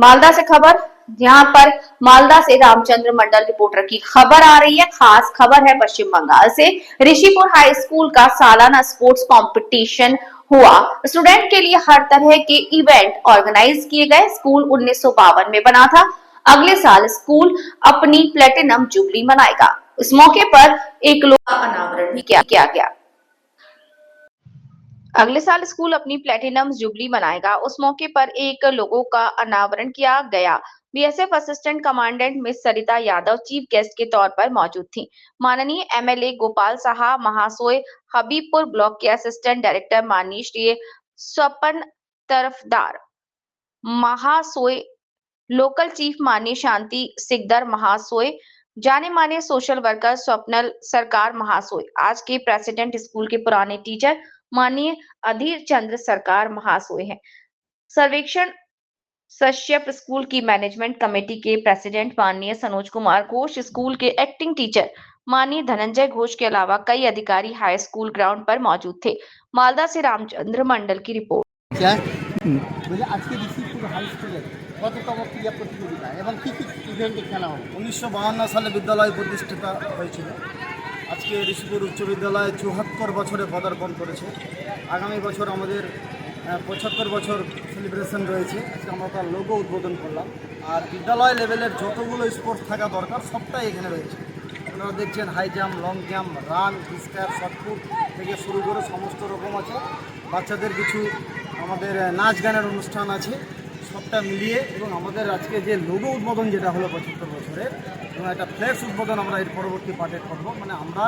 मालदा से खबर, यहाँ पर मालदा से रामचंद्र मंडल रिपोर्टर की खबर आ रही है। खास खबर है पश्चिम बंगाल से। ऋषिपुर हाई स्कूल का सालाना स्पोर्ट्स कंपटीशन हुआ। स्टूडेंट के लिए हर तरह के इवेंट ऑर्गेनाइज किए गए। स्कूल 1952 में बना था। अगले साल स्कूल अपनी प्लेटिनम जुबली मनाएगा। इस मौके पर एक लोगो का अनावरण भी किया गया। अगले साल स्कूल अपनी प्लेटिनम जुबली मनाएगा। उस मौके पर एक लोगो का अनावरण किया गया। बीएसएफ असिस्टेंट कमांडेंट मिस सरिता यादव चीफ गेस्ट के तौर पर मौजूद थी। माननीय एमएलए गोपाल साहा महाशय, हबीबपुर ब्लॉक के असिस्टेंट डायरेक्टर माननीय श्री स्वपन तरफदार महाशय, लोकल चीफ माननीय शांति सिकदर महाशय, जाने माने सोशल वर्कर स्वप्नल सरकार महाशय, आज के प्रेसिडेंट स्कूल के पुराने टीचर माननीय अधीर चंद्र सरकार महाशय हैं। सर्वेक्षण सश्यप स्कूल की मैनेजमेंट कमेटी के प्रेसिडेंट माननीय सनोज कुमार घोष, स्कूल के एक्टिंग टीचर माननीय धनंजय घोष के अलावा कई अधिकारी हाई स्कूल ग्राउंड पर मौजूद थे। मालदा से रामचंद्र मंडल की रिपोर्ट। क्या आज के ऋषिपुर हाई स्कूल কততম ক্রীড়া প্রতিযোগিতা এবং কী কী ইভেন্টে খেলা হবে? 1952 সালে বিদ্যালয় প্রতিষ্ঠিত হয়েছিল। আজকে ঋষিপুর উচ্চ বিদ্যালয় 74 বছরে পদার্পণ করেছে। আগামী বছর আমাদের 75 বছর সেলিব্রেশন রয়েছে। আজকে আমরা তার লোগো উদ্বোধন করলাম। আর বিদ্যালয় লেভেলের যতগুলো স্পোর্টস থাকা দরকার সবটাই এখানে রয়েছে। আপনারা দেখছেন high jump, long jump, run, discus, shot put থেকে শুরু করে সমস্ত রকম আছে। বাচ্চাদের কিছু আমাদের নাচ গানের অনুষ্ঠান আছে, সবটা মিলিয়ে। এবং আমাদের আজকে যে লোগো উদ্বোধন যেটা হলো 75 বছরের, এবং একটা ফ্লেক্স উদ্বোধন আমরা এর পরবর্তী পার্টে করবো। মানে আমরা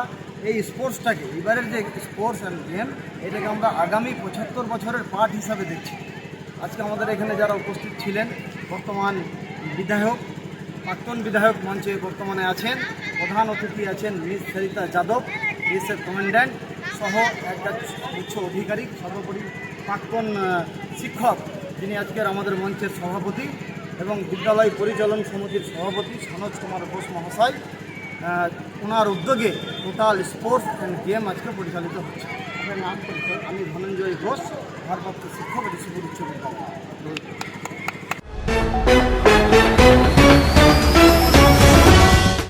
এই স্পোর্টসটাকে, এবারের যে স্পোর্টস অ্যান্ড গেম, এটাকে আমরা আগামী 75 বছরের পার্ট হিসাবে দেখছি। আজকে আমাদের এখানে যারা উপস্থিত ছিলেন, বর্তমান বিধায়ক, প্রাক্তন বিধায়ক মঞ্চে বর্তমানে আছেন, প্রধান অতিথি আছেন miss Sarita Yadav, BSF commandant সহ একটা উচ্চ আধিকারিক, সর্বোপরি প্রাক্তন শিক্ষক যিনি আজকের আমাদের মঞ্চের সভাপতি এবং বিদ্যালয় পরিচালন সমিতির সভাপতি সনোজ কুমার ঘোষ মহাশয়, ওনার উদ্যোগে টোটাল স্পোর্টস অ্যান্ড গেম আজকে পরিচালিত হচ্ছে। আপনার নাম? আমি ধনঞ্জয় ঘোষ, ভারপ্রাপ্ত শিক্ষক ঋষিপুর উচ্চ বিদ্যালয়।